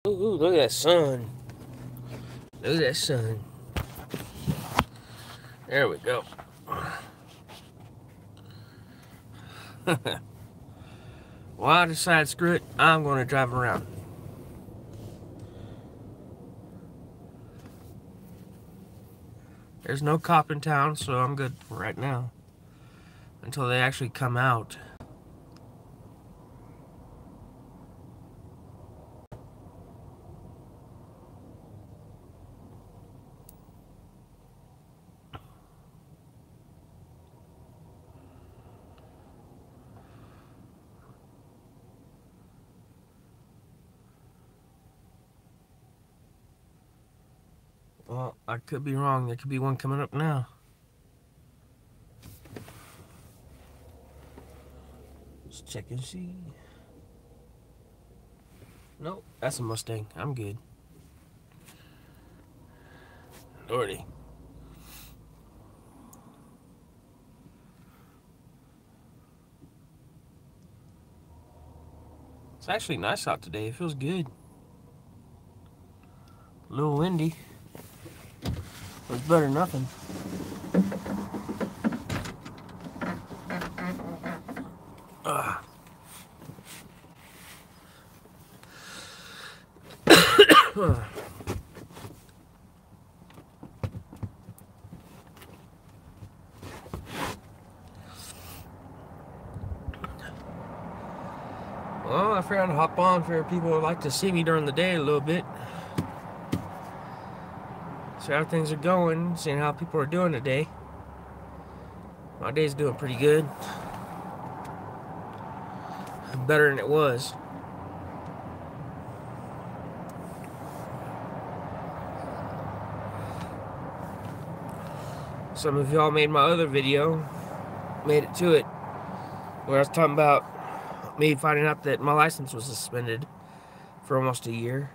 Ooh, look at that sun. Look at that sun. There we go. Well, I decided, screw it, I'm going to drive around. There's no cop in town, so I'm good for right now. Until they actually come out. Well, I could be wrong. There could be one coming up now. Let's check and see. Nope, that's a Mustang. I'm good. Lordy. It's actually nice out today. It feels good. A little windy. It's better than nothing. Well, I figured I'd hop on for people who would like to see me during the day a little bit. See how things are going, seeing how people are doing today. My day's doing pretty good. Better than it was. Some of y'all made my other video, made it to it, where I was talking about me finding out that my license was suspended for almost a year.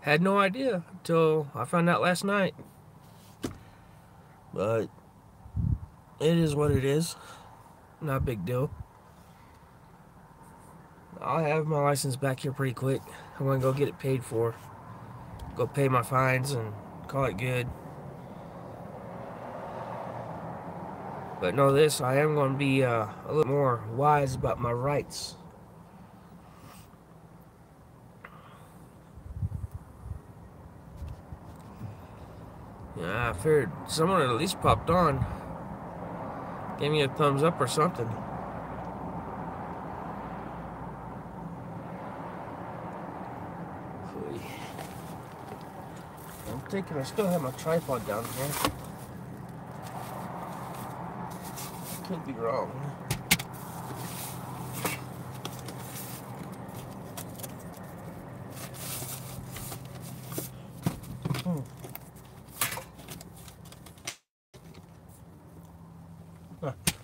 Had no idea until I found out last night. But it is what it is. Not a big deal. I'll have my license back here pretty quick. I'm going to go get it paid for. Go pay my fines and call it good. But know this, I am going to be a little more wise about my rights. Yeah, I figured someone at least popped on. Gave me a thumbs up or something. I'm thinking I still have my tripod down here. Could be wrong.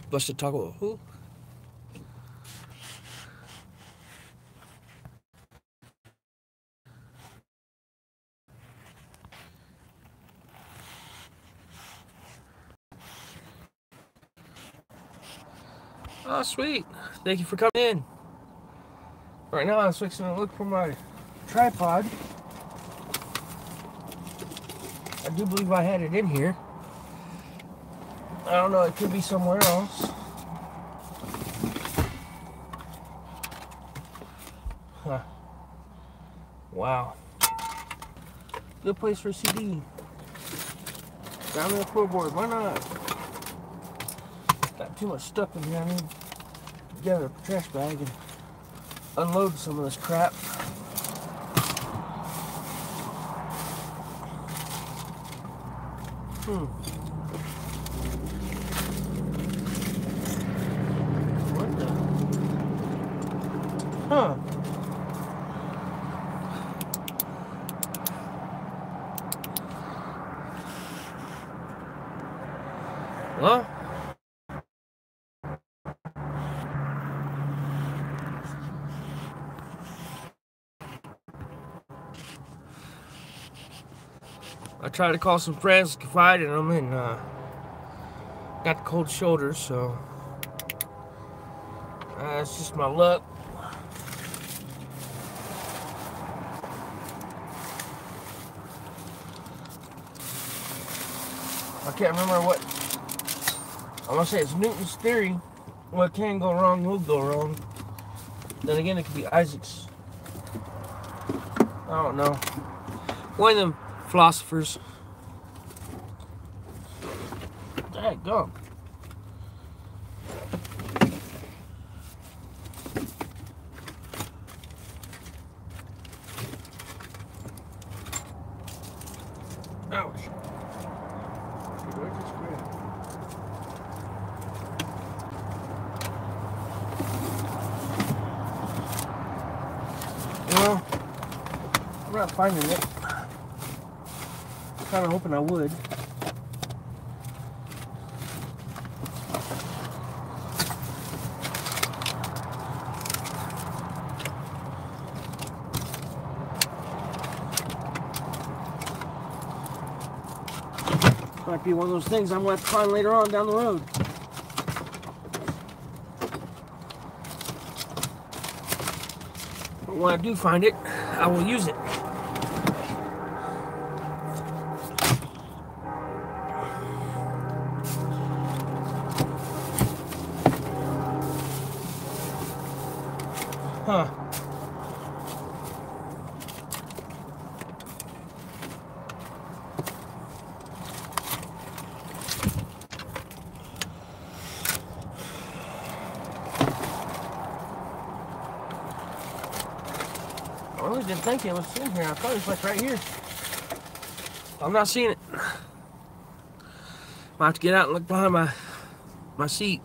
Busted taco. Who? Oh, sweet. Thank you for coming in. Right now, I'm fixing to look for my tripod. I do believe I had it in here. I don't know, it could be somewhere else. Huh. Wow. Good place for a CD. Down on the floorboard, why not? Got too much stuff in here. I need to gather a trash bag and unload some of this crap. What the? Huh. Well, I tried to call some friends, confide in them, and got the cold shoulders, so it's just my luck. I can't remember what. I want to say it's Newton's theory. What can go wrong will go wrong. Then again, it could be Isaac's. I don't know. One of them philosophers. Daggum. Ouch. Well, I'm not finding it. I'm kind of hoping I would. Might be one of those things I'm going to have to find later on down the road. But when I do find it, I will use it. Huh. I really didn't think it was in here. I thought it was like right here. I'm not seeing it. Might have to get out and look behind my seat.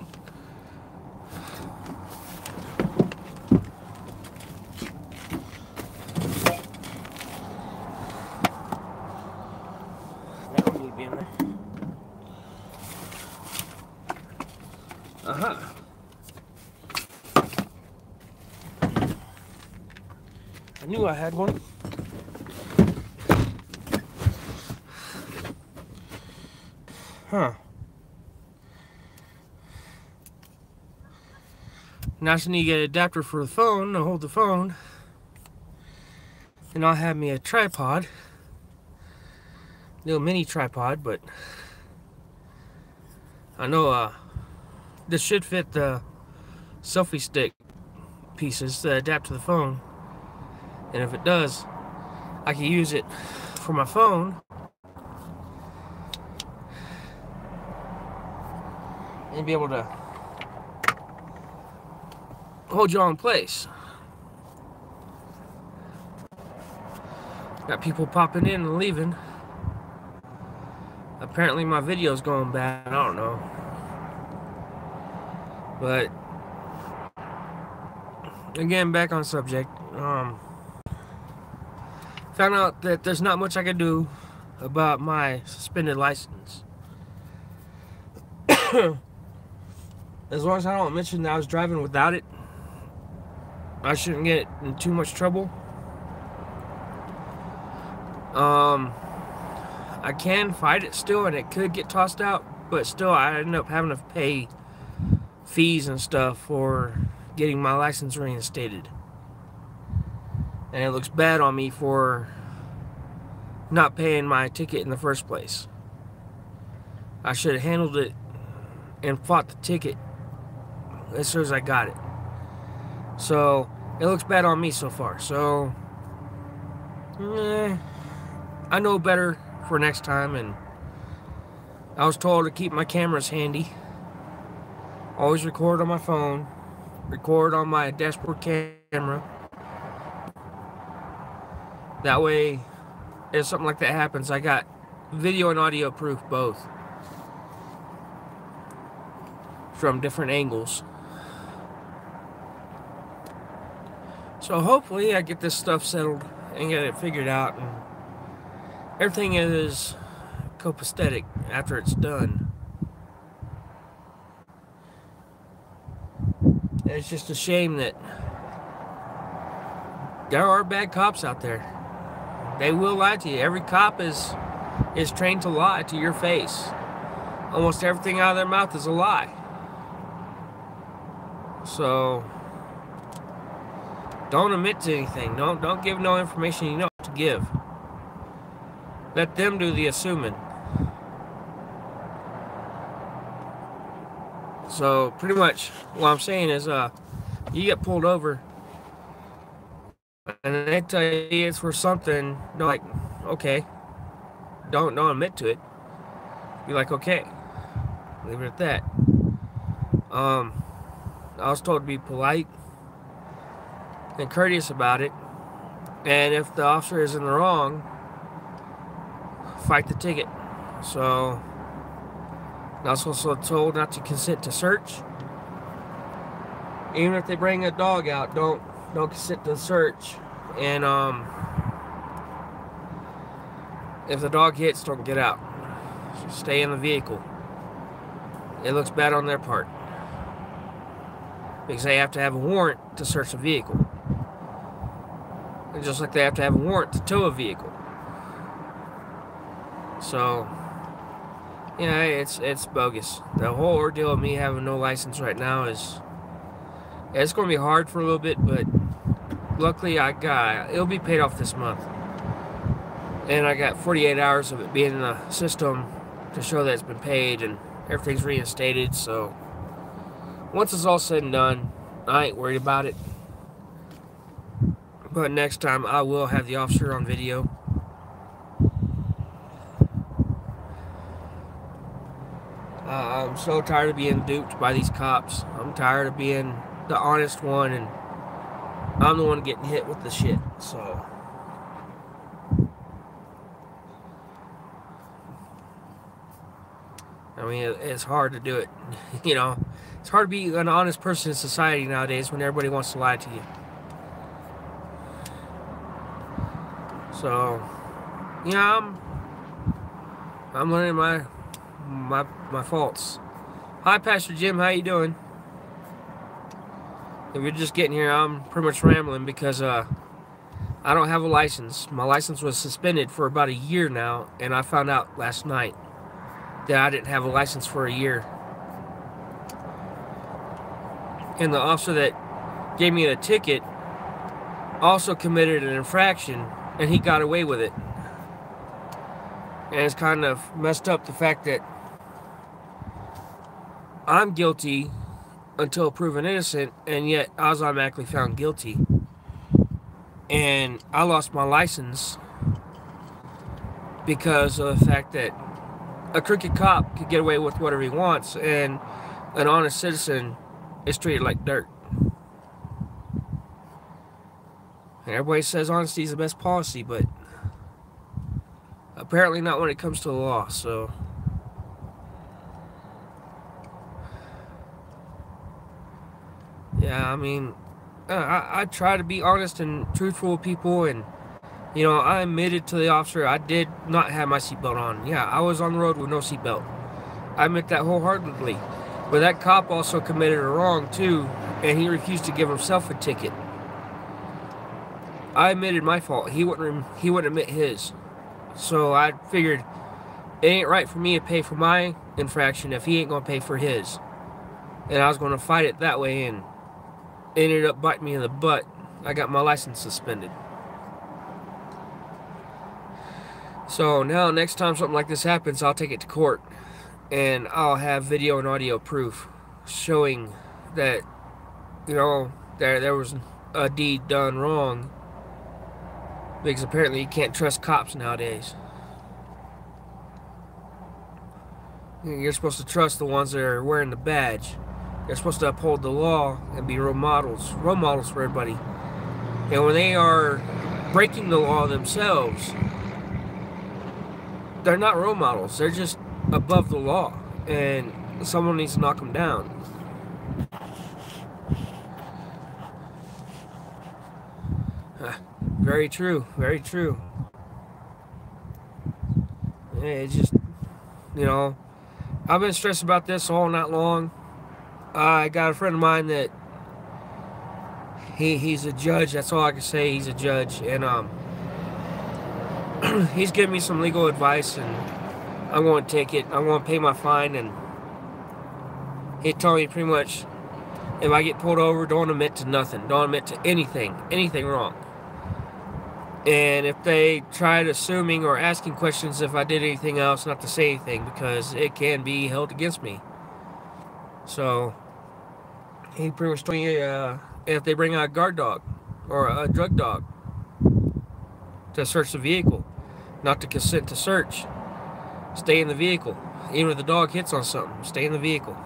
That one need to be in there. Uh-huh. I knew I had one. Huh. Now I just need to get an adapter for the phone to hold the phone. And I'll have me a tripod. Little mini tripod, but I know this should fit the selfie stick pieces that adapt to the phone. And if it does, I can use it for my phone and be able to hold you all in place. Got people popping in and leaving. Apparently my video's going bad. I don't know. But again, back on subject. Found out that there's not much I can do about my suspended license. As long as I don't mention that I was driving without it, I shouldn't get in too much trouble. I can fight it still, and it could get tossed out, but still I end up having to pay fees and stuff for getting my license reinstated. And it looks bad on me for not paying my ticket in the first place. I should have handled it and fought the ticket as soon as I got it. So it looks bad on me so far. So I know better for next time, and I was told to keep my cameras handy. Always record on my phone, record on my dashboard camera. That way, if something like that happens, I got video and audio proof both from different angles. So hopefully I get this stuff settled and get it figured out, and everything is copacetic after it's done. It's just a shame that there are bad cops out there. They will lie to you. Every cop is trained to lie to your face. Almost everything out of their mouth is a lie. So don't admit to anything. Don't give no information you know to give. Let them do the assuming. So pretty much what I'm saying is, you get pulled over and they tell you it's for something, they're like, okay, don't admit to it. Be like, okay, leave it at that. I was told to be polite and courteous about it, and if the officer is in the wrong, fight the ticket. So I was also told not to consent to search. Even if they bring a dog out, don't consent to search. And if the dog hits, don't get out. Just stay in the vehicle. It looks bad on their part, because they have to have a warrant to search a vehicle. And just like they have to have a warrant to tow a vehicle. So, yeah, it's bogus. The whole ordeal of me having no license right now it's going to be hard for a little bit, but luckily it'll be paid off this month. And I got 48 hours of it being in the system to show that it's been paid and everything's reinstated. So once it's all said and done, I ain't worried about it. But next time I will have the officer on video. I'm so tired of being duped by these cops. I'm tired of being the honest one, and I'm the one getting hit with the shit. So I mean, it's hard to do it. You know, it's hard to be an honest person in society nowadays when everybody wants to lie to you. So, yeah, I'm learning my faults. Hi, Pastor Jim. How you doing? If you're just getting here, I'm pretty much rambling because I don't have a license. My license was suspended for about a year now, and I found out last night that I didn't have a license for a year. And the officer that gave me a ticket also committed an infraction, and he got away with it. And it's kind of messed up the fact that I'm guilty until proven innocent, and yet I was automatically found guilty. And I lost my license because of the fact that a crooked cop could get away with whatever he wants, and an honest citizen is treated like dirt. And everybody says honesty is the best policy, but apparently not when it comes to the law. So yeah, I mean, I try to be honest and truthful with people, and you know, I admitted to the officer I did not have my seatbelt on. Yeah, I was on the road with no seatbelt. I admit that wholeheartedly. But that cop also committed a wrong too, and he refused to give himself a ticket. I admitted my fault. He wouldn't admit his. So I figured it ain't right for me to pay for my infraction if he ain't gonna pay for his. And I was gonna fight it that way, and it ended up biting me in the butt. I got my license suspended. So now next time something like this happens, I'll take it to court, and I'll have video and audio proof showing that, you know, there was a deed done wrong, because apparently you can't trust cops nowadays. You're supposed to trust the ones that are wearing the badge. They're supposed to uphold the law and be role models for everybody. And when they are breaking the law themselves, they're not role models. They're just above the law, and someone needs to knock them down. Very true. Very true. Yeah, it's just, you know, I've been stressed about this all night long. I got a friend of mine that he's a judge. That's all I can say. He's a judge, and he's giving me some legal advice, and I'm going to take it. I'm going to pay my fine, and he told me pretty much, if I get pulled over, don't admit to nothing. Don't admit to anything wrong. And if they tried assuming or asking questions if I did anything else, not to say anything, because it can be held against me. So he pretty much told me if they bring out a guard dog or a drug dog to search the vehicle, not to consent to search, stay in the vehicle. Even if the dog hits on something, stay in the vehicle.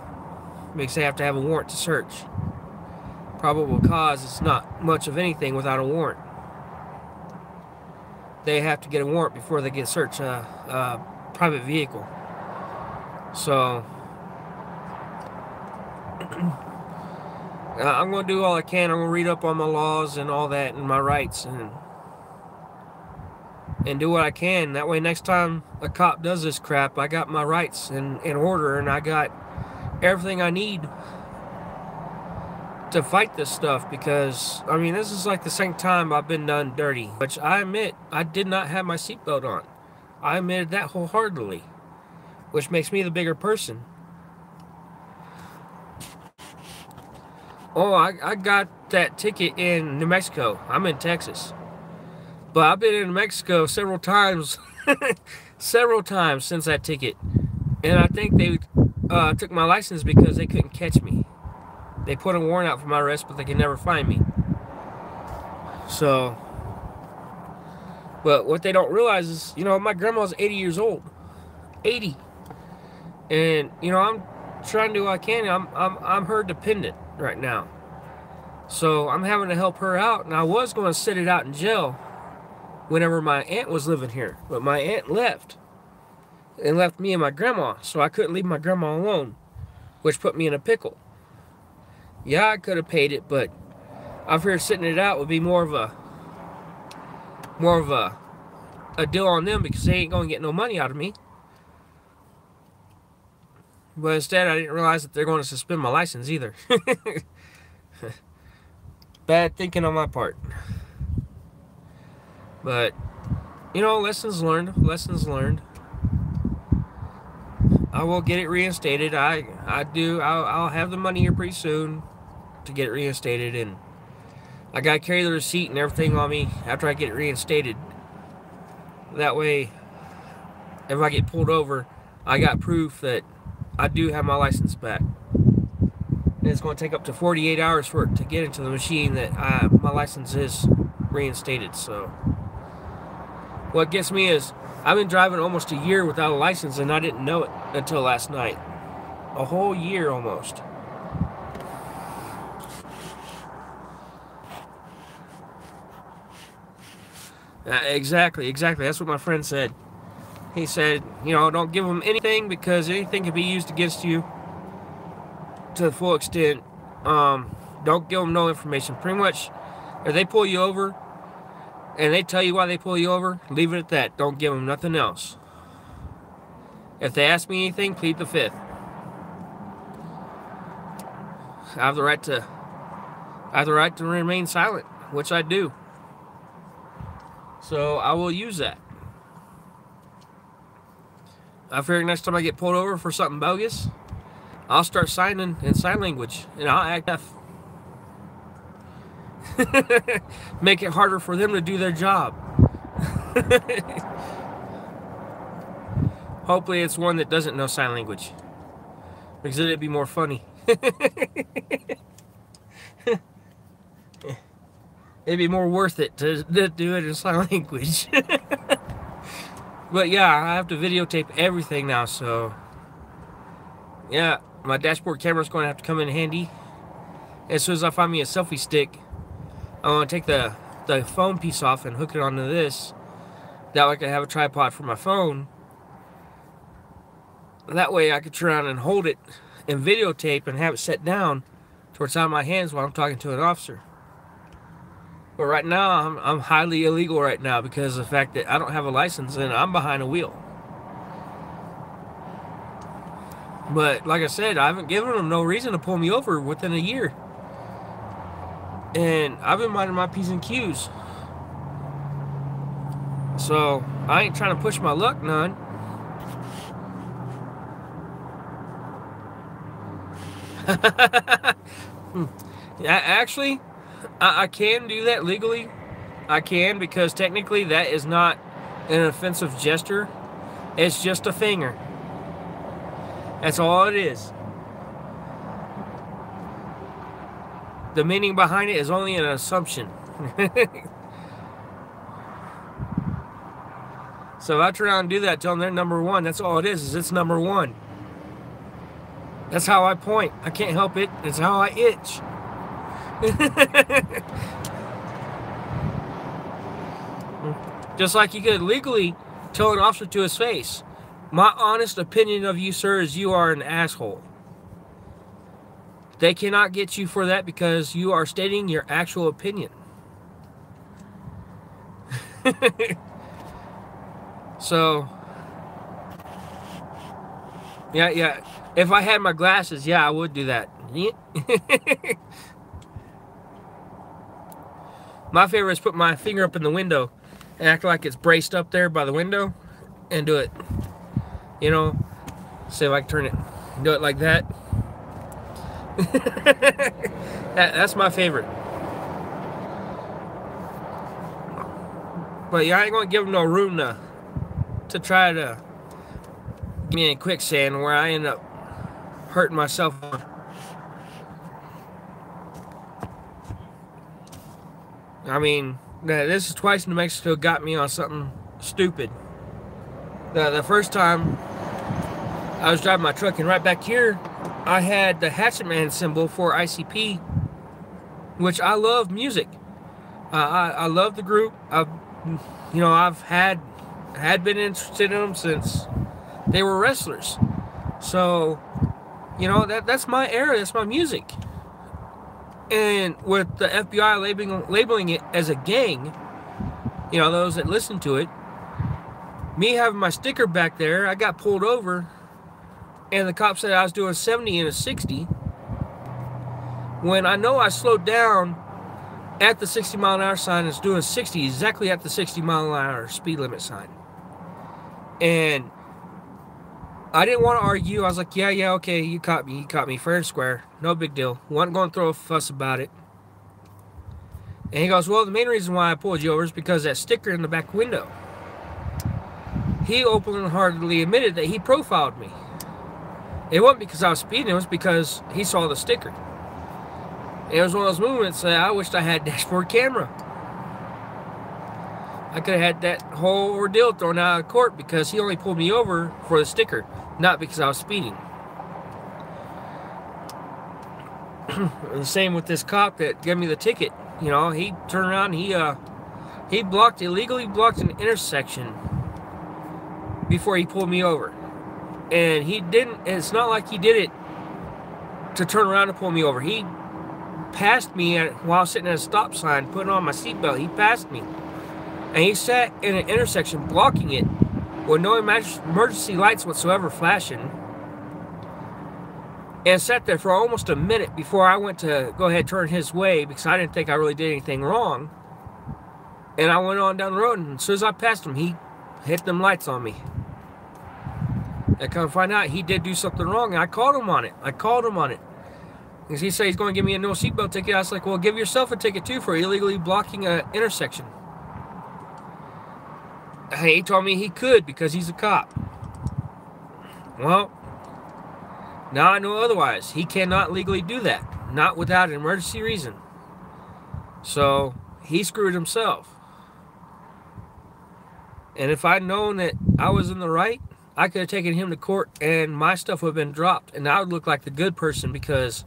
Makes they have to have a warrant to search. Probable cause is not much of anything without a warrant. They have to get a warrant before they get search a private vehicle. So I'm going to do all I can. I'm going to read up on my laws and all that and my rights and do what I can. That way next time a cop does this crap, I got my rights in order, and I got everything I need to fight this stuff. Because, I mean, this is like the second time I've been done dirty, which I admit I did not have my seatbelt on. I admitted that wholeheartedly, which makes me the bigger person. Oh, I got that ticket in New Mexico. I'm in Texas. But I've been in New Mexico several times, several times since that ticket. And I think they took my license because they couldn't catch me. They put a warrant out for my arrest, but they could never find me. So, but what they don't realize is, you know, my grandma's 80 years old. 80. And, you know, I'm trying to do what I can. I'm her dependent right now. So I'm having to help her out. And I was going to sit it out in jail whenever my aunt was living here. But my aunt left. And left me and my grandma. So I couldn't leave my grandma alone, which put me in a pickle. Yeah, I could have paid it, but I figured sitting it out would be more of a deal on them, because they ain't going to get no money out of me. But instead, I didn't realize that they're going to suspend my license either. Bad thinking on my part. But, you know, lessons learned. Lessons learned. I will get it reinstated. I'll have the money here pretty soon to get it reinstated. And I got to carry the receipt and everything on me after I get it reinstated. That way, if I get pulled over, I got proof that I do have my license back. And it's going to take up to 48 hours for it to get into the machine that my license is reinstated. So what gets me is I've been driving almost a year without a license, and I didn't know it until last night. A whole year almost. Exactly. That's what my friend said. He said, you know, don't give them anything, because anything can be used against you to the full extent. Don't give them no information. Pretty much, if they pull you over and they tell you why they pull you over, leave it at that. Don't give them nothing else. If they ask me anything, plead the fifth. I have the right to remain silent, which I do. So I will use that. I figure next time I get pulled over for something bogus, I'll start signing in sign language, and I'll act deaf. Make it harder for them to do their job. Hopefully it's one that doesn't know sign language, because it'd be more funny. It'd be more worth it to do it in sign language. But yeah, I have to videotape everything now, so yeah, my dashboard camera's going to have to come in handy. As soon as I find me a selfie stick, I'm going to take the phone piece off and hook it onto this. That way I can have a tripod for my phone. That way I could turn around and hold it and videotape and have it set down towards out of my hands while I'm talking to an officer. But right now, I'm highly illegal right now because of the fact that I don't have a license and I'm behind a wheel. But like I said, I haven't given them no reason to pull me over within a year. And I've been minding my P's and Q's. So I ain't trying to push my luck none. Actually, I can do that legally. I can, because technically that is not an offensive gesture. It's just a finger. That's all it is. The meaning behind it is only an assumption. So I try and do that, tell them they're number one. That's all it is it's number one. That's how I point. I can't help it. It's how I itch. Just like you could legally tell an officer to his face, my honest opinion of you, sir, is you are an asshole. They cannot get you for that because you are stating your actual opinion. So, yeah. If I had my glasses, yeah, I would do that. My favorite is put my finger up in the window and act like it's braced up there by the window and do it. You know, see if I can turn it. Do it like that. That's my favorite. But yeah, I ain't gonna give them no room to try to get me in quicksand where I end up hurting myself. I mean, this is twice New Mexico got me on something stupid. The first time I was driving my truck, and right back here I had the Hatchet Man symbol for ICP, which I love music. I love the group. I've been interested in them since they were wrestlers. So, you know, that's my era, that's my music. And with the FBI labeling it as a gang, you know, those that listen to it, me having my sticker back there, I got pulled over, and the cop said I was doing 70 and a 60, when I know I slowed down at the 60-mile-an-hour sign and was doing 60 exactly at the 60-mile-an-hour speed limit sign. And I didn't want to argue. I was like, yeah, okay, you caught me fair and square, no big deal. Wasn't going to throw a fuss about it. And he goes, well, the main reason why I pulled you over is because that sticker in the back window. He open-heartedly admitted that he profiled me. It wasn't because I was speeding, it was because he saw the sticker. And it was one of those moments that I wished I had a dashboard camera. I could have had that whole ordeal thrown out of court because he only pulled me over for the sticker, not because I was speeding. The same with this cop that gave me the ticket. You know, he turned around, he illegally blocked an intersection before he pulled me over. And he didn't, it's not like he did it to turn around and pull me over. He passed me while sitting at a stop sign, putting on my seatbelt. He passed me. And he sat in an intersection blocking it with no emergency lights whatsoever flashing. And sat there for almost a minute before I went to go ahead and turn his way because I didn't think I really did anything wrong. And I went on down the road, and as soon as I passed him, he hit them lights on me. I come to find out he did do something wrong, and I called him on it. Because he said he's going to give me a no seatbelt ticket. I was like, well, give yourself a ticket too for illegally blocking an intersection. He told me he could because he's a cop. Well, now I know otherwise. He cannot legally do that. Not without an emergency reason. So, he screwed himself. And if I'd known that I was in the right, I could have taken him to court and my stuff would have been dropped. And I would look like the good person because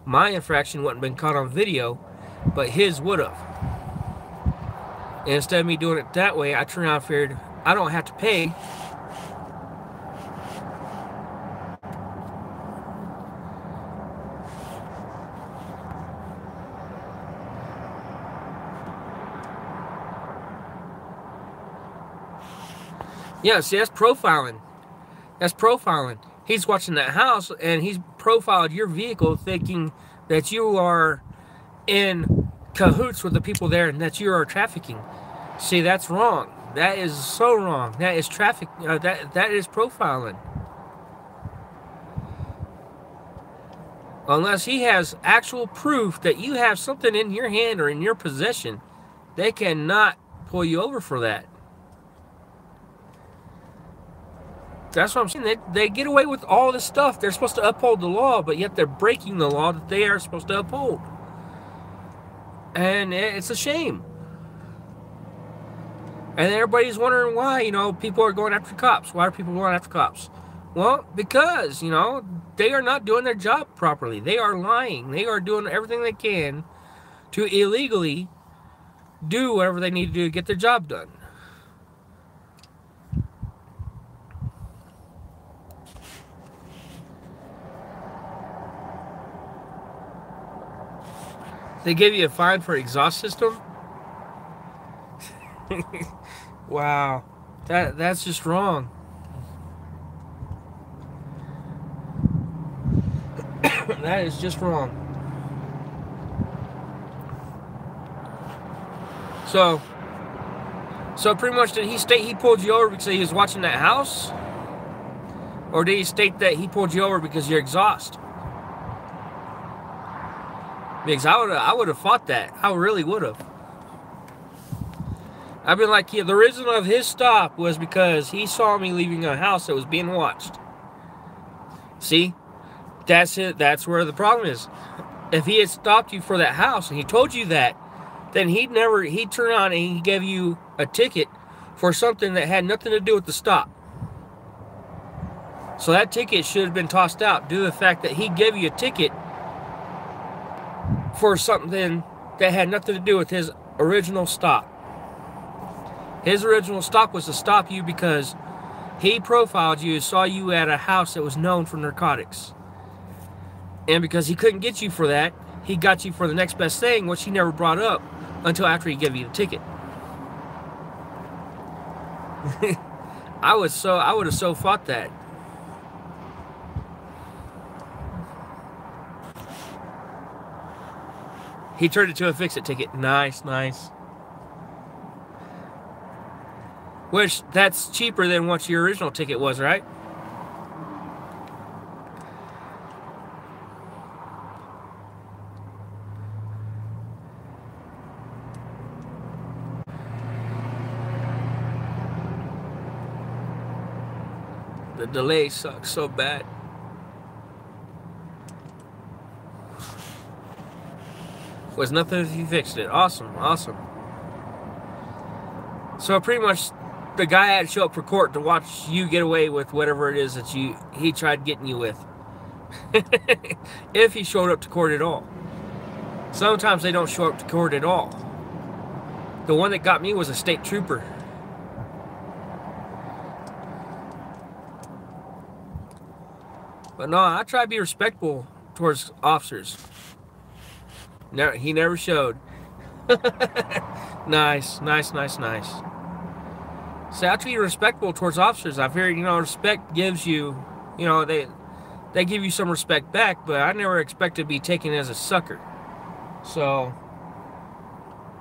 my infraction wouldn't have been caught on video, but his would have. And instead of me doing it that way, I turned around and figured I don't have to pay. Yeah, see, that's profiling. That's profiling. He's watching that house and he's profiled your vehicle thinking that you are in cahoots with the people there and that you are trafficking. See, that's wrong. That is so wrong. That is traffic. That is profiling. Unless he has actual proof that you have something in your hand or in your possession, they cannot pull you over for that. That's what I'm saying. They get away with all this stuff. They're supposed to uphold the law, but yet they're breaking the law that they are supposed to uphold. And it's a shame. And everybody's wondering why, you know, people are going after cops. Why are people going after cops? Well, because, you know, they are not doing their job properly. They are lying. They are doing everything they can to illegally do whatever they need to do to get their job done. They give you a fine for exhaust system? Wow. That's just wrong. That is just wrong. So pretty much, did he state he pulled you over because he was watching that house? Or did he state that he pulled you over because you're exhaust? Because I would have fought that. I really would have. I've been like, yeah, the reason of his stop was because he saw me leaving a house that was being watched. See? That's it. That's where the problem is. If he had stopped you for that house and he told you that, then he'd turn on and he gave you a ticket for something that had nothing to do with the stop. So that ticket should have been tossed out due to the fact that he gave you a ticket for something that had nothing to do with his original stop. His original stop was to stop you because he profiled you and saw you at a house that was known for narcotics. And because he couldn't get you for that, he got you for the next best thing, which he never brought up until after he gave you the ticket. I would have so fought that. He turned it to a fix-it ticket. Nice, nice. Which, that's cheaper than what your original ticket was, right? The delay sucks so bad. Was nothing if you fixed it. Awesome, awesome. So pretty much the guy had to show up for court to watch you get away with whatever it is that he tried getting you with. If he showed up to court at all. Sometimes they don't show up to court at all. The one that got me was a state trooper. But no, I try to be respectful towards officers. No, he never showed. Nice, nice, nice, nice. So I have to be respectful towards officers. I figured, you know, respect gives you, you know, they give you some respect back, but I never expect to be taken as a sucker. So,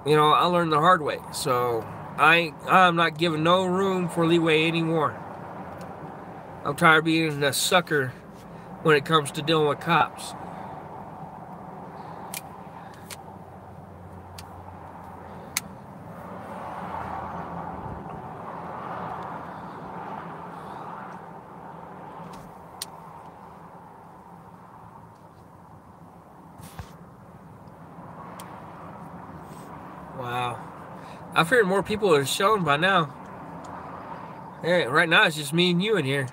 you know, I learned the hard way. So I'm not giving no room for leeway anymore. I'm tired of being a sucker when it comes to dealing with cops. Wow. I figured more people are shown by now. Hey, right now it's just me and you in here.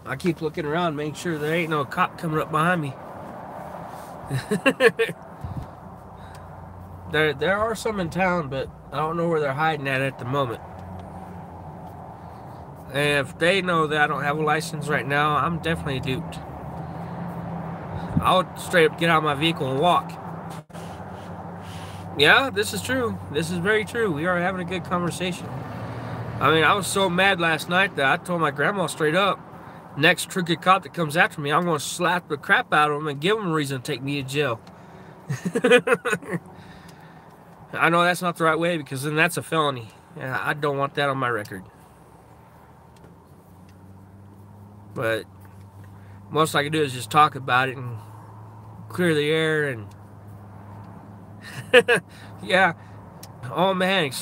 I keep looking around, making sure there ain't no cop coming up behind me. There are some in town, but I don't know where they're hiding at the moment. And if they know that I don't have a license right now, I'm definitely duped. I'll straight up get out of my vehicle and walk. Yeah, this is true. This is very true. We are having a good conversation. I mean, I was so mad last night that I told my grandma straight up, next crooked cop that comes after me, I'm going to slap the crap out of him and give him a reason to take me to jail. I know that's not the right way, because then that's a felony. Yeah, I don't want that on my record. But most I can do is just talk about it and clear the air. And yeah, oh man,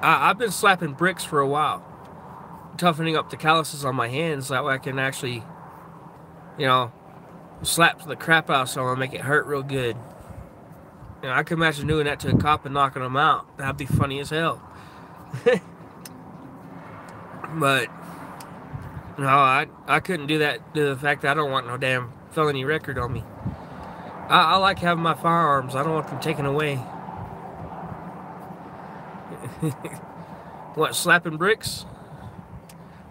I've been slapping bricks for a while. toughening up the calluses on my hands. That way I can actually, you know, slap the crap out of someone and make it hurt real good. You know, I could imagine doing that to a cop and knocking him out. That'd be funny as hell. But no, I couldn't do that due to the fact that I don't want no damn felony record on me. I like having my firearms. I don't want them taken away. What, slapping bricks?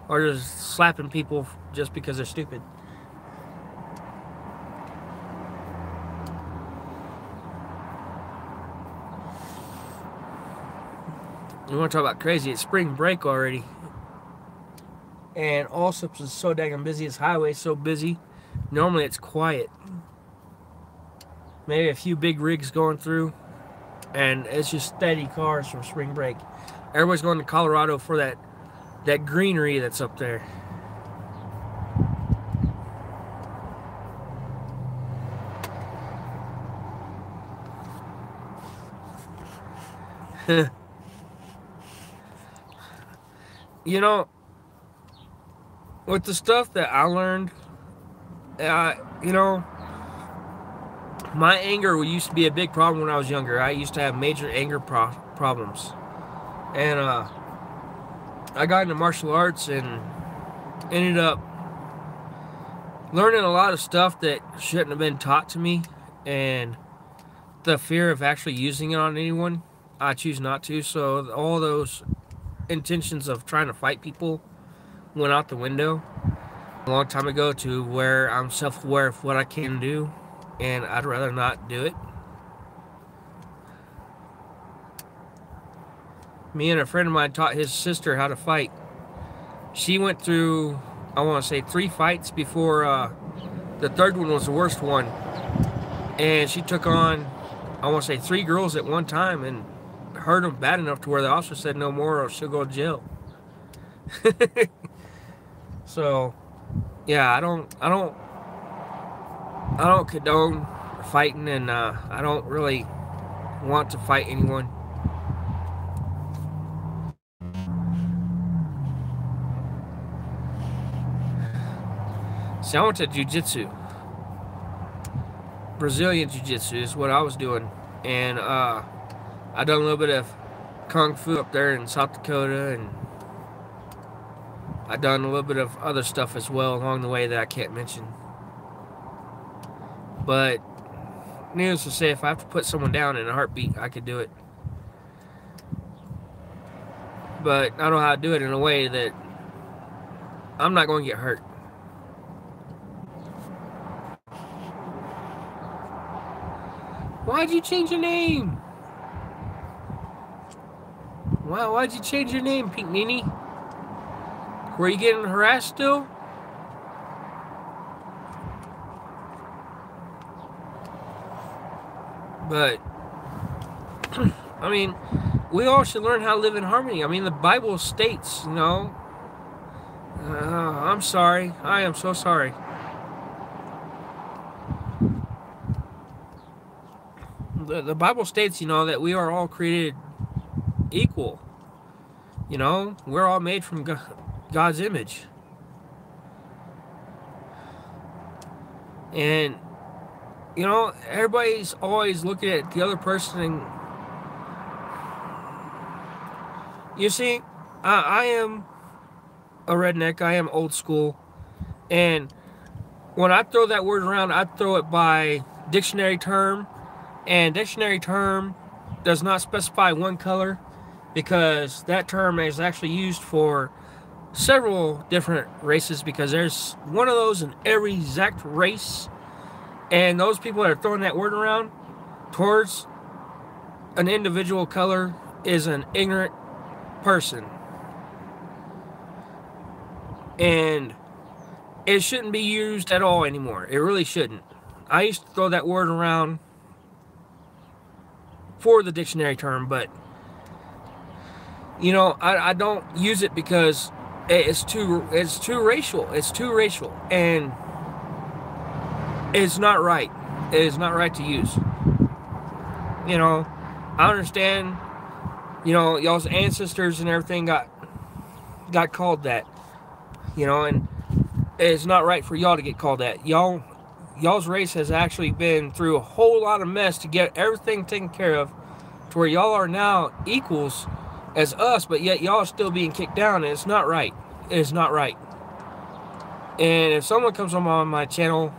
Or just slapping people just because they're stupid? You want to talk about crazy? It's spring break already. And Allsup's is so dang busy. This highway's so busy. Normally it's quiet. Maybe a few big rigs going through. And it's just steady cars from spring break. Everybody's going to Colorado for that greenery that's up there. You know, with the stuff that I learned, you know, my anger used to be a big problem when I was younger. I used to have major anger problems. And I got into martial arts and ended up learning a lot of stuff that shouldn't have been taught to me. And the fear of actually using it on anyone, I choose not to. So all those intentions of trying to fight people went out the window a long time ago, to where I'm self-aware of what I can do, and I'd rather not do it. Me and a friend of mine taught his sister how to fight. She went through, I want to say, 3 fights before the third one was the worst one. And she took on, I want to say, 3 girls at one time and hurt them bad enough to where the officer said no more or she'll go to jail. So, yeah, I don't condone fighting, and I don't really want to fight anyone. See, I went to jiu-jitsu. Brazilian jiu-jitsu is what I was doing. And I done a little bit of kung fu up there in South Dakota, and I done a little bit of other stuff as well along the way that I can't mention. But needless to say, if I have to put someone down in a heartbeat, I could do it. But I know how to do it in a way that I'm not going to get hurt. Why'd you change your name? Why'd you change your name, Pink Nini? Were you getting harassed still? But, I mean, we all should learn how to live in harmony. I mean, the Bible states, you know, I'm sorry. I am so sorry. The Bible states, you know, that we are all created equal. You know, we're all made from God's image. And, you know, everybody's always looking at the other person. And you see, I am a redneck. I am old school. And when I throw that word around, I throw it by dictionary term. And dictionary term does not specify one color, because that term is actually used for several different races, because there's one of those in every exact race. And those people that are throwing that word around towards an individual color is an ignorant person. And it shouldn't be used at all anymore. It really shouldn't. I used to throw that word around for the dictionary term, but you know, I don't use it because it's too racial. It's too racial, and it's not right. It is not right to use. You know, I understand, you know, y'all's ancestors and everything got called that, You know, and it's not right for y'all to get called that. Y'all's race has actually been through a whole lot of mess to get everything taken care of to where y'all are now equals as us, but yet y'all are still being kicked down, and it's not right. It is not right. And if someone comes on my channel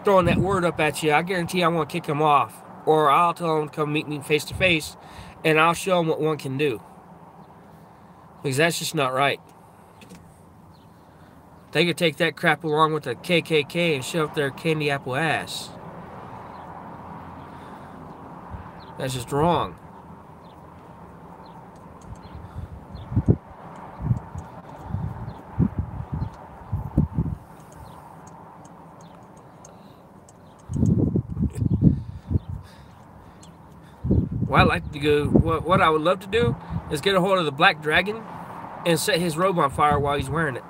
throwing that word up at you, I guarantee I'm going to kick them off. Or I'll tell them to come meet me face to face, and I'll show them what one can do. Because that's just not right. They could take that crap along with the KKK and shove up their candy apple ass. That's just wrong. What I'd like to do, what I would love to do, is get a hold of the Black Dragon and set his robe on fire while he's wearing it.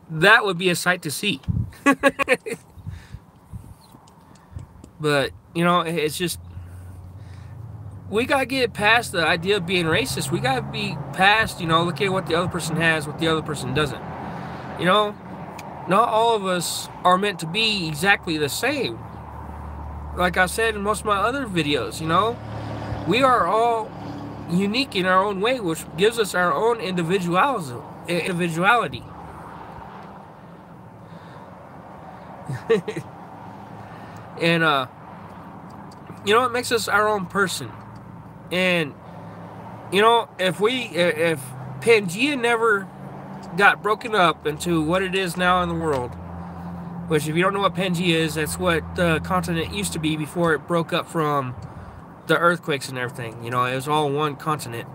That would be a sight to see. But, you know, it's just, we gotta get past the idea of being racist. We gotta be past, you know, looking at what the other person has, what the other person doesn't. You know, not all of us are meant to be exactly the same. Like I said in most of my other videos, you know, we are all unique in our own way, which gives us our own individuality. And you know, it makes us our own person. And you know, if Pangea never got broken up into what it is now in the world, which if you don't know what Pangea is, that's what the continent used to be before it broke up from the earthquakes and everything. You know, it was all one continent.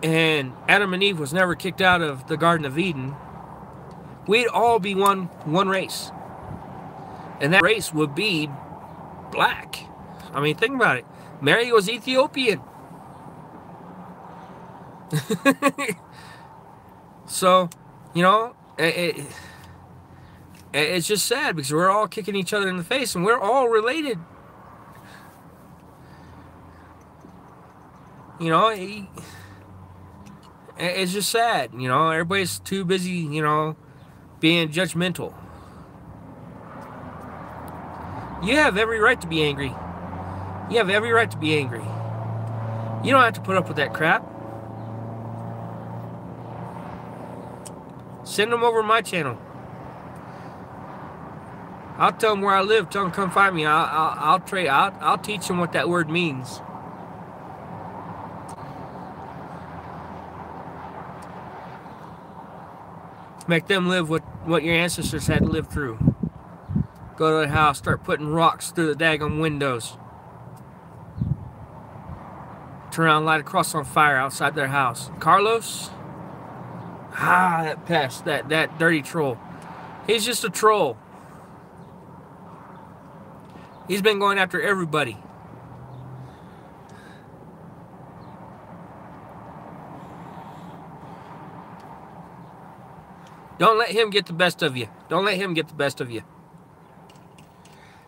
And Adam and Eve was never kicked out of the Garden of Eden. We'd all be one race. And that race would be black. I mean, think about it. Mary was Ethiopian. So, you know, it's just sad because we're all kicking each other in the face and we're all related. You know, it's just sad. You know, everybody's too busy, you know, being judgmental. You have every right to be angry. You have every right to be angry. You don't have to put up with that crap. Send them over to my channel. I'll tell them where I live. Tell them come find me. I'll teach them what that word means. Make them live what your ancestors had to live through. Go to the house, start putting rocks through the daggum windows. Turn around, light a cross on fire outside their house. Carlos? That pest, that dirty troll. He's just a troll. He's been going after everybody. Don't let him get the best of you. Don't let him get the best of you.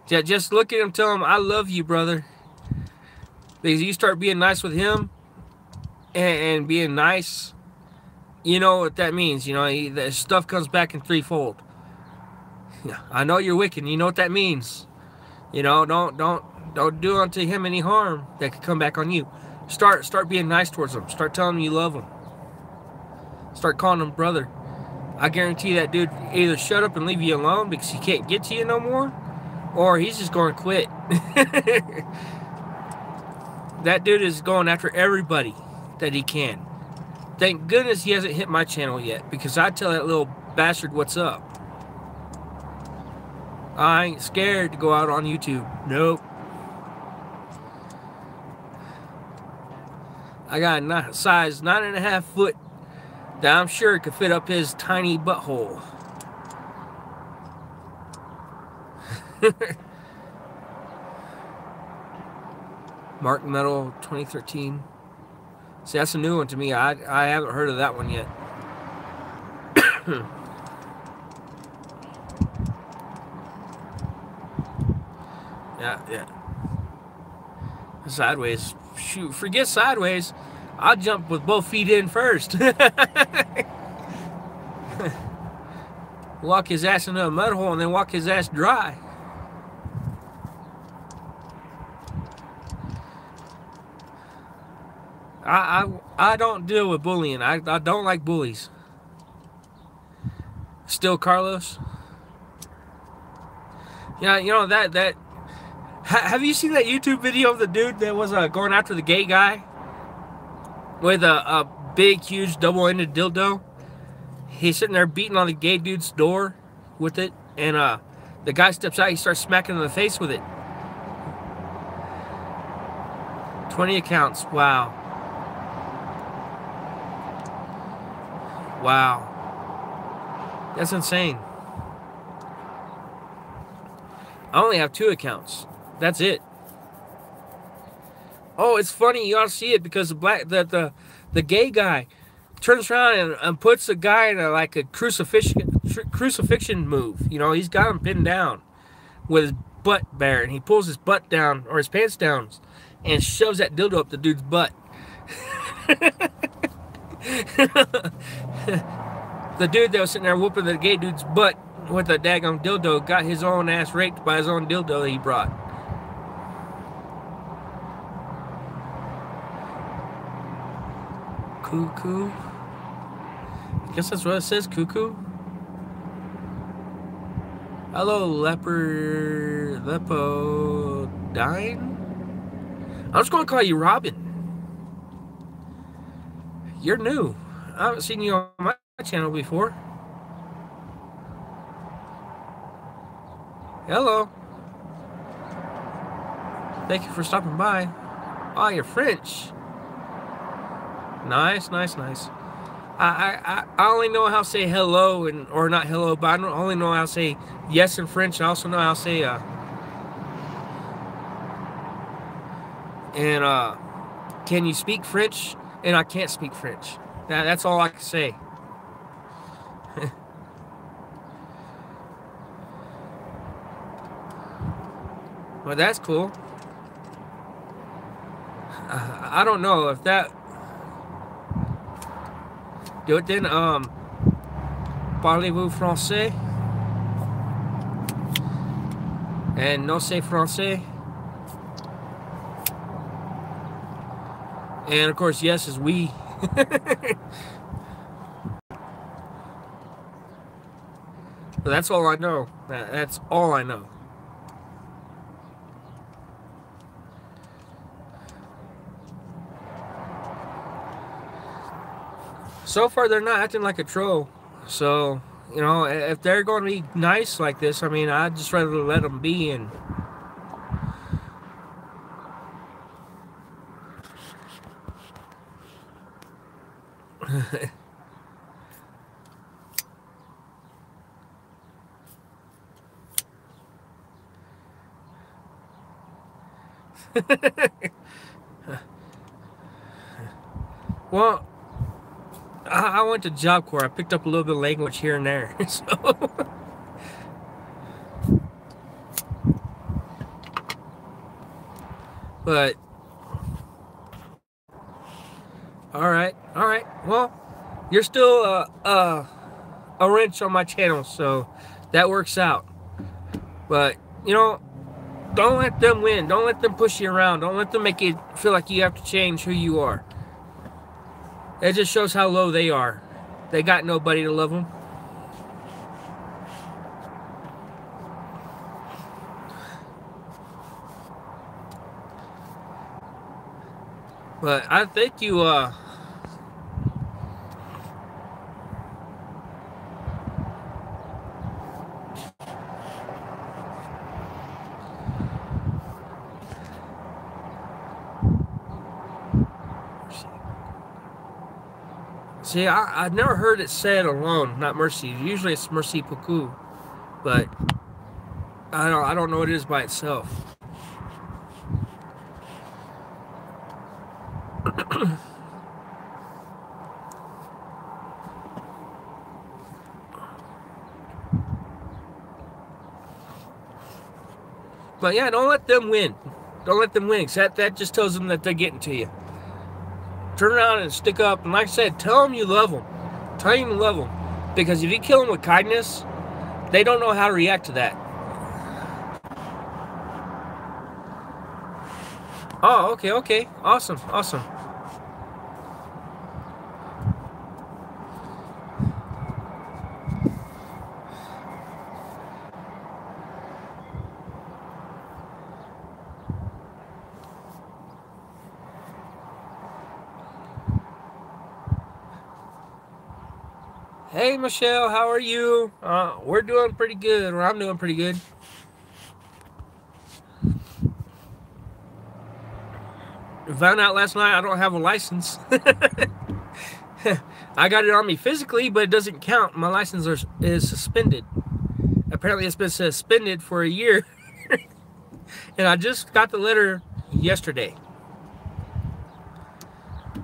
Just look at him, tell him, I love you, brother. Because you start being nice with him and being nice, you know what that means. You know, the stuff comes back in threefold. I know you're wicked. You know what that means. You know, don't do unto him any harm that could come back on you. Start being nice towards him. Start telling him you love him. Start calling him brother. I guarantee that dude either shut up and leave you alone because he can't get to you no more, or he's just going to quit. That dude is going after everybody that he can. Thank goodness he hasn't hit my channel yet, because I tell that little bastard what's up. I ain't scared to go out on YouTube. Nope. I got a size 9.5 foot that I'm sure could fit up his tiny butthole. Mark Metal 2013. See, that's a new one to me. I haven't heard of that one yet. Yeah. Sideways. Shoot, forget Sideways. I'll jump with both feet in first. Walk his ass into a mud hole and then walk his ass dry. I don't deal with bullying. I don't like bullies. Still Carlos. Yeah, you know that. Have you seen that YouTube video of the dude that was going after the gay guy with a big, huge, double-ended dildo? He's sitting there beating on the gay dude's door with it, and the guy steps out. He starts smacking him in the face with it. 20 accounts. Wow. Wow. That's insane. I only have 2 accounts. That's it. Oh, it's funny. You ought to see it because the gay guy turns around and puts the guy in a crucifixion move. You know, he's got him pinned down with his butt bare, and he pulls his butt down or his pants down and shoves that dildo up the dude's butt. The dude that was sitting there whooping the gay dude's butt with a daggone dildo got his own ass raped by his own dildo that he brought. Cuckoo. I guess that's what it says, cuckoo. Hello, Lepodine. I'm just gonna call you Robin. You're new. I haven't seen you on my channel before. Hello. Thank you for stopping by. Oh, you're French. Nice, nice, nice. I only know how to say hello or not hello, but I only know how to say yes in French. I also know how to say can you speak French? And I can't speak French. That's all I can say. Well, that's cool. I don't know if that. Do it then. Parlez-vous français? And no say français. And of course, yes is oui. But that's all I know. That's all I know. So far, they're not acting like a troll. So, you know, if they're going to be nice like this, I mean, I'd just rather let them be. And well, I went to Job Corps. I picked up a little bit of language here and there. So but all right. Well, you're still a wrench on my channel, so that works out. But you know, don't let them win. Don't let them push you around. Don't let them make you feel like you have to change who you are. It just shows how low they are. They got nobody to love them. But I think you see, I've never heard it said alone, not mercy. Usually it's merci beaucoup, but I don't know what it is by itself. But yeah, don't let them win. Don't let them win, because that just tells them that they're getting to you. turn around and stick up. And like I said, tell them you love them. Tell them you love them. Because if you kill them with kindness, they don't know how to react to that. Oh, okay. Awesome. Hey, Michelle, how are you? We're doing pretty good, or I'm doing pretty good. Found out last night I don't have a license. I got it on me physically, but it doesn't count. My license is suspended. Apparently it's been suspended for a year. And I just got the letter yesterday.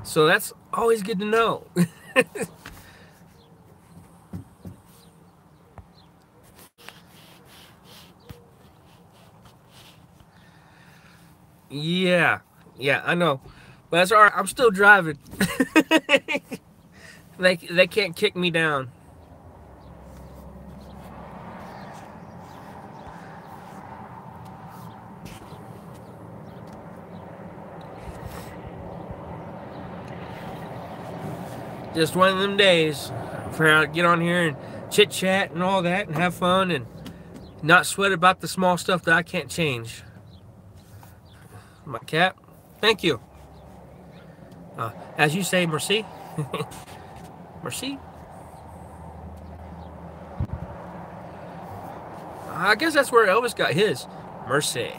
So that's always good to know. Yeah, I know. But that's alright, I'm still driving. They can't kick me down. Just one of them days for get on here and chit chat and all that and have fun and not sweat about the small stuff that I can't change. My cap, thank you. As you say, merci. Merci. I guess that's where Elvis got his. Mercy.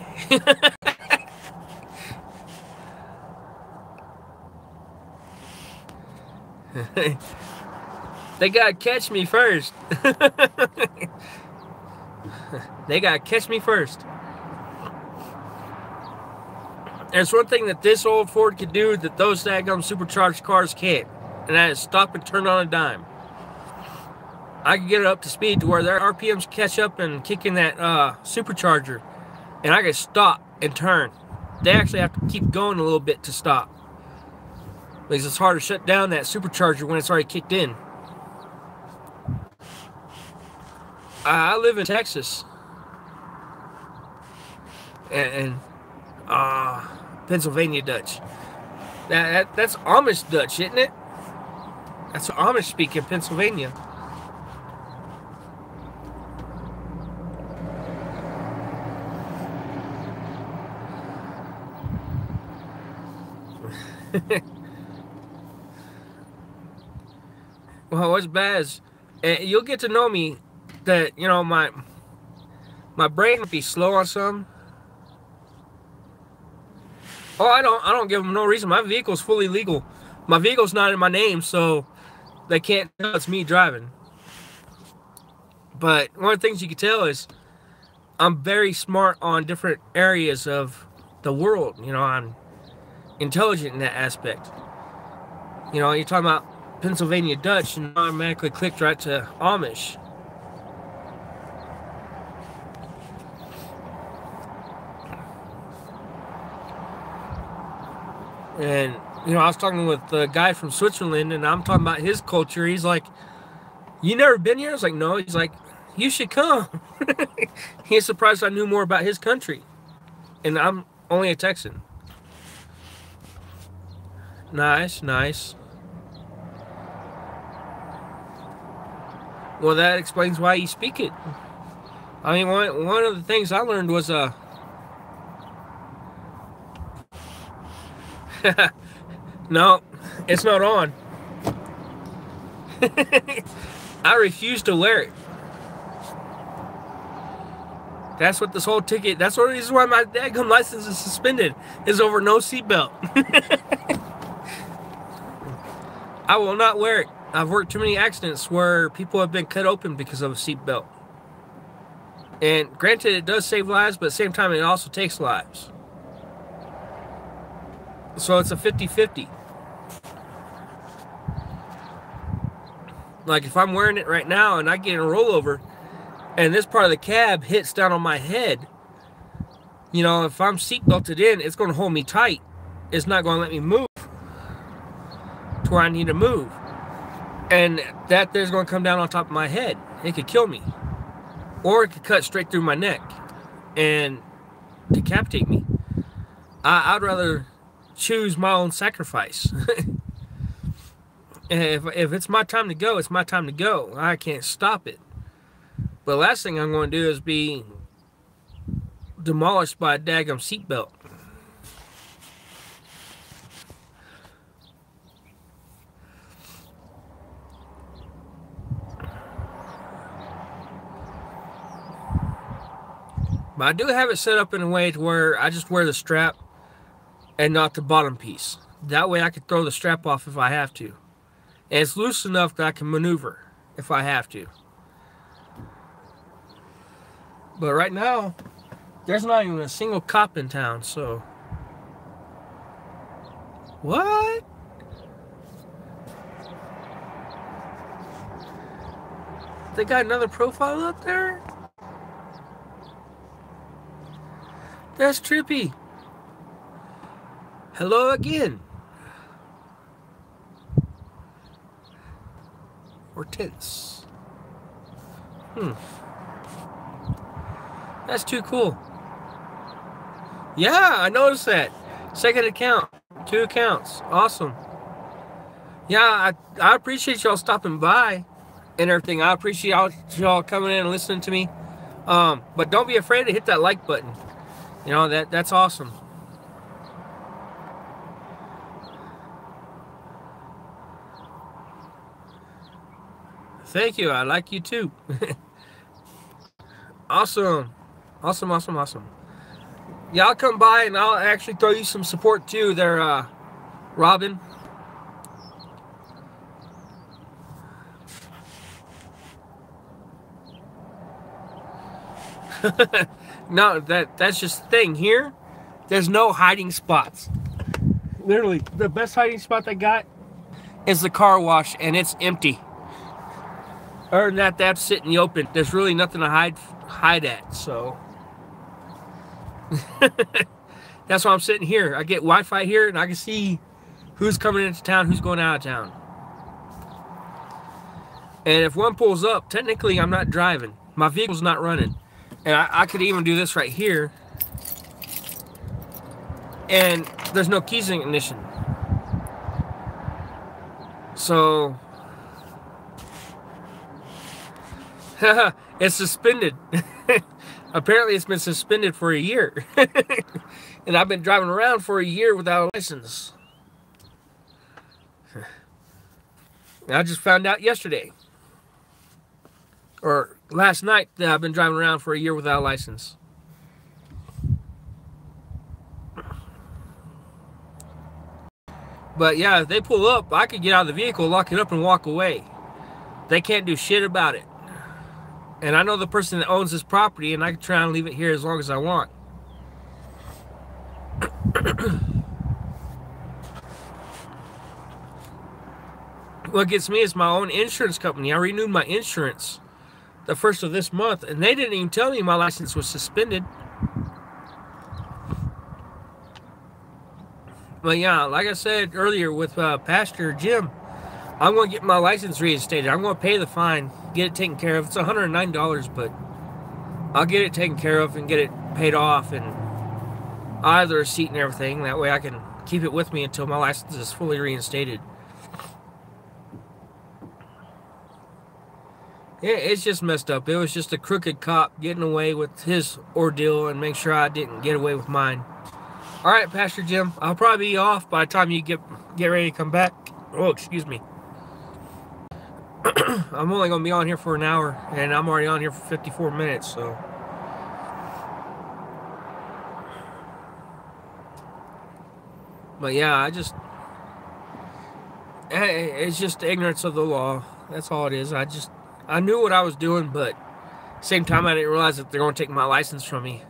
They gotta catch me first. They gotta catch me first. There's one thing that this old Ford can do that those daggum supercharged cars can't, and that is stop and turn on a dime. I can get it up to speed to where their RPMs catch up and kick in that supercharger, and I can stop and turn. They actually have to keep going a little bit to stop, because it's hard to shut down that supercharger when it's already kicked in. I live in Texas, and Pennsylvania Dutch. That's Amish Dutch, isn't it? That's Amish speak in Pennsylvania. Well, what's bad is, you'll get to know me that, you know, my brain would be slow on some. Oh, I don't give them no reason. My vehicle's fully legal. My vehicle's not in my name, so they can't tell it's me driving. But one of the things you can tell is I'm very smart on different areas of the world. You know, I'm intelligent in that aspect. You know, you're talking about Pennsylvania Dutch, and I automatically clicked right to Amish. And, you know, I was talking with the guy from Switzerland, and I'm talking about his culture. He's like, you never been here? I was like, no. He's like, you should come. He's surprised I knew more about his country. And I'm only a Texan. Nice. Well, that explains why you speak it. I mean, one of the things I learned was, no, it's not on. I refuse to wear it. That's what this whole ticket, that's what this is why my daggum license is suspended, is over no seatbelt. I will not wear it. I've worked too many accidents where people have been cut open because of a seatbelt. And granted, it does save lives, but at the same time, it also takes lives. So it's a 50-50. Like if I'm wearing it right now and I get in a rollover and this part of the cab hits down on my head, you know, if I'm seat belted in, it's going to hold me tight. It's not going to let me move. to where I need to move. And that there's going to come down on top of my head. It could kill me. Or it could cut straight through my neck and decapitate me. I'd rather choose my own sacrifice. If it's my time to go, it's my time to go. I can't stop it. But the last thing I'm going to do is be demolished by a daggum seatbelt. But I do have it set up in a way to where I just wear the strap and not the bottom piece. That way I can throw the strap off if I have to. And it's loose enough that I can maneuver if I have to. But right now, there's not even a single cop in town, so... What? They got another profile up there? That's trippy. Hello again. Hortense. That's too cool. Yeah, I noticed that. Second account. 2 accounts. Awesome. Yeah, I appreciate y'all stopping by and everything. I appreciate y'all coming in and listening to me. But don't be afraid to hit that like button. You know, that's awesome. Thank you. I like you too. Awesome. Awesome, awesome, awesome. Y'all come by and I'll actually throw you some support too there, Robin. No, that's just the thing. Here, there's no hiding spots. Literally, the best hiding spot I got is the car wash, and it's empty. Other than that, that's sitting in the open. There's really nothing to hide at, so. That's why I'm sitting here. I get Wi-Fi here, and I can see who's coming into town, who's going out of town. And if one pulls up, technically I'm not driving. My vehicle's not running. And I could even do this right here. And there's no keys in ignition. So... it's suspended. Apparently it's been suspended for a year. And I've been driving around for a year without a license. I just found out yesterday. Or last night that I've been driving around for a year without a license. But yeah, if they pull up, I could get out of the vehicle, lock it up, and walk away. They can't do shit about it. And I know the person that owns this property, and I can try and leave it here as long as I want. What gets me is my own insurance company. I renewed my insurance the 1st of this month, and they didn't even tell me my license was suspended. But yeah, like I said earlier with Pastor Jim, I'm going to get my license reinstated. I'm going to pay the fine, get it taken care of. It's $109, but I'll get it taken care of and get it paid off, and I'll have the receipt and everything. That way I can keep it with me until my license is fully reinstated. Yeah, it's just messed up. It was just a crooked cop getting away with his ordeal and make sure I didn't get away with mine. All right, Pastor Jim, I'll probably be off by the time you get ready to come back. Oh, excuse me. I'm only going to be on here for an hour, and I'm already on here for 54 minutes, so. But yeah, it's just ignorance of the law. That's all it is. I knew what I was doing, but at the same time, I didn't realize that they're going to take my license from me.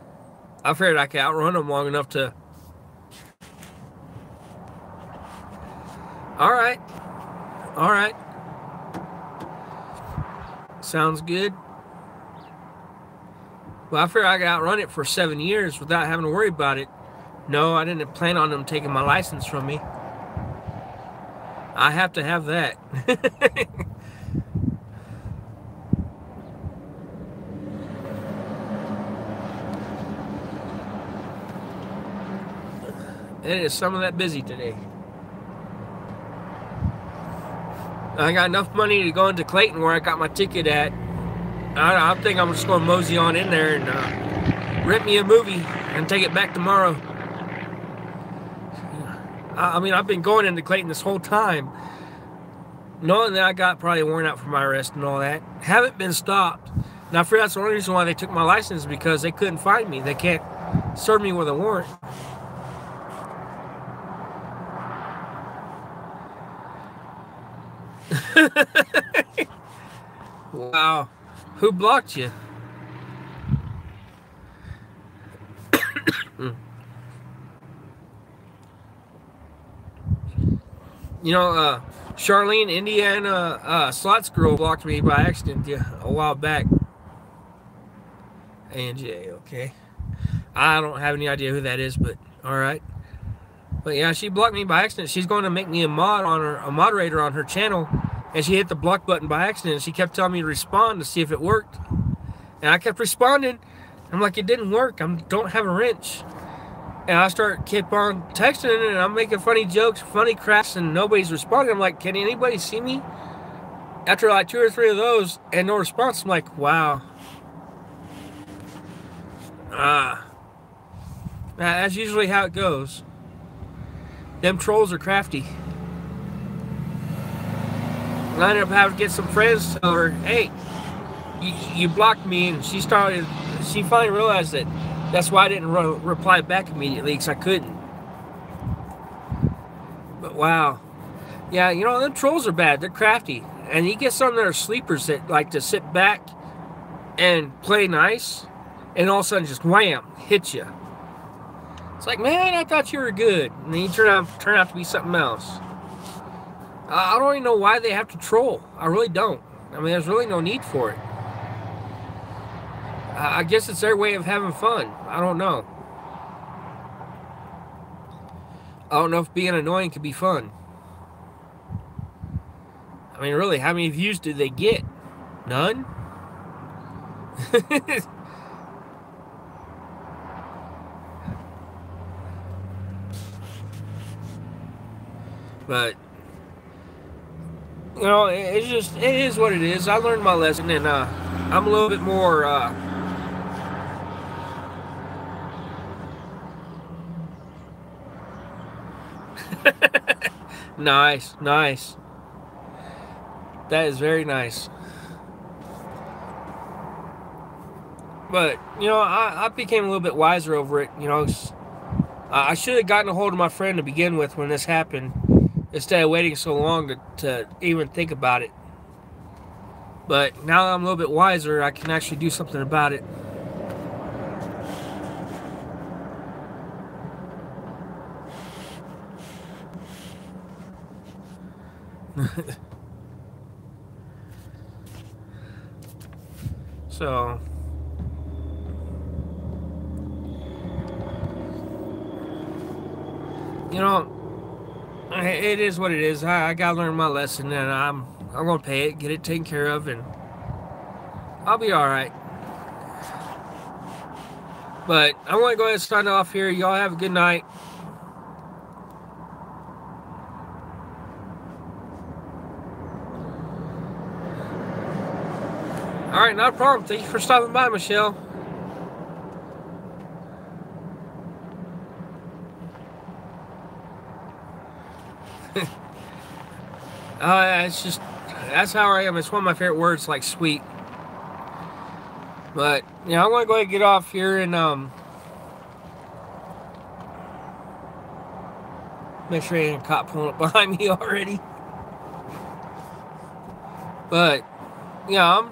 I figured I could outrun them long enough to... All right. All right. Sounds good. Well, I figured I could outrun it for 7 years without having to worry about it. No, I didn't plan on them taking my license from me. I have to have that. It is some of that busy today. I got enough money to go into Clayton where I got my ticket at. I think I'm just going to mosey on in there and rent me a movie and take it back tomorrow. I mean, I've been going into Clayton this whole time, knowing that I got probably worn out from my arrest and all that. Haven't been stopped. Now, for that's the only reason why they took my license, because they couldn't find me. They can't serve me with a warrant. Wow. Who blocked you? You know, Charlene, Indiana, Slots Girl blocked me by accident a while back. ANJ, okay. I don't have any idea who that is, but alright. But yeah, she blocked me by accident. She's going to make me a moderator on her channel, and she hit the block button by accident. She kept telling me to respond to see if it worked. And I kept responding. I'm like, it didn't work. I don't have a wrench. And I keep on texting it, and I'm making funny jokes, funny crafts, and nobody's responding. I'm like, can anybody see me? After like 2 or 3 of those and no response, I'm like, wow. That's usually how it goes. Them trolls are crafty. And I ended up having to get some friends to tell her, hey, you blocked me, and she finally realized that that's why I didn't reply back immediately, because I couldn't. But wow. Yeah, you know, them trolls are bad. They're crafty. And you get some that are sleepers that like to sit back and play nice, and all of a sudden just wham, hit you. It's like, man, I thought you were good. And then you turn out to be something else. I don't even know why they have to troll. I really don't. I mean, there's really no need for it. I guess it's their way of having fun. I don't know. I don't know if being annoying could be fun. I mean, really, how many views did they get? None? But, you know, it is what it is. I learned my lesson, and I'm a little bit more nice. That is very nice. But, you know, I became a little bit wiser over it. You know, I should have gotten a hold of my friend to begin with when this happened, instead of waiting so long to even think about it. But now that I'm a little bit wiser, I can actually do something about it. So, you know, it is what it is. I gotta learn my lesson, and I'm gonna pay it, get it taken care of, and I'll be all right. But I want to go ahead and sign off here. Y'all have a good night. All right, not a problem. Thank you for stopping by, Michelle. It's just, that's how I am. It's one of my favorite words, like sweet. But, you know, I'm going to go ahead and get off here and make sure ain't a cop pulling up behind me already. But, yeah, I'm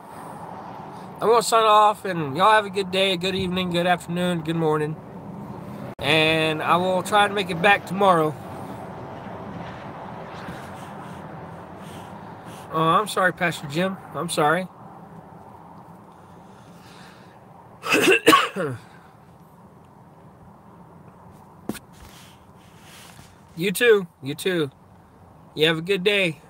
going to sign off, and y'all have a good day, good evening, good afternoon, good morning. And I will try to make it back tomorrow. Oh, I'm sorry, Pastor Jim. I'm sorry. You too. You too. You have a good day.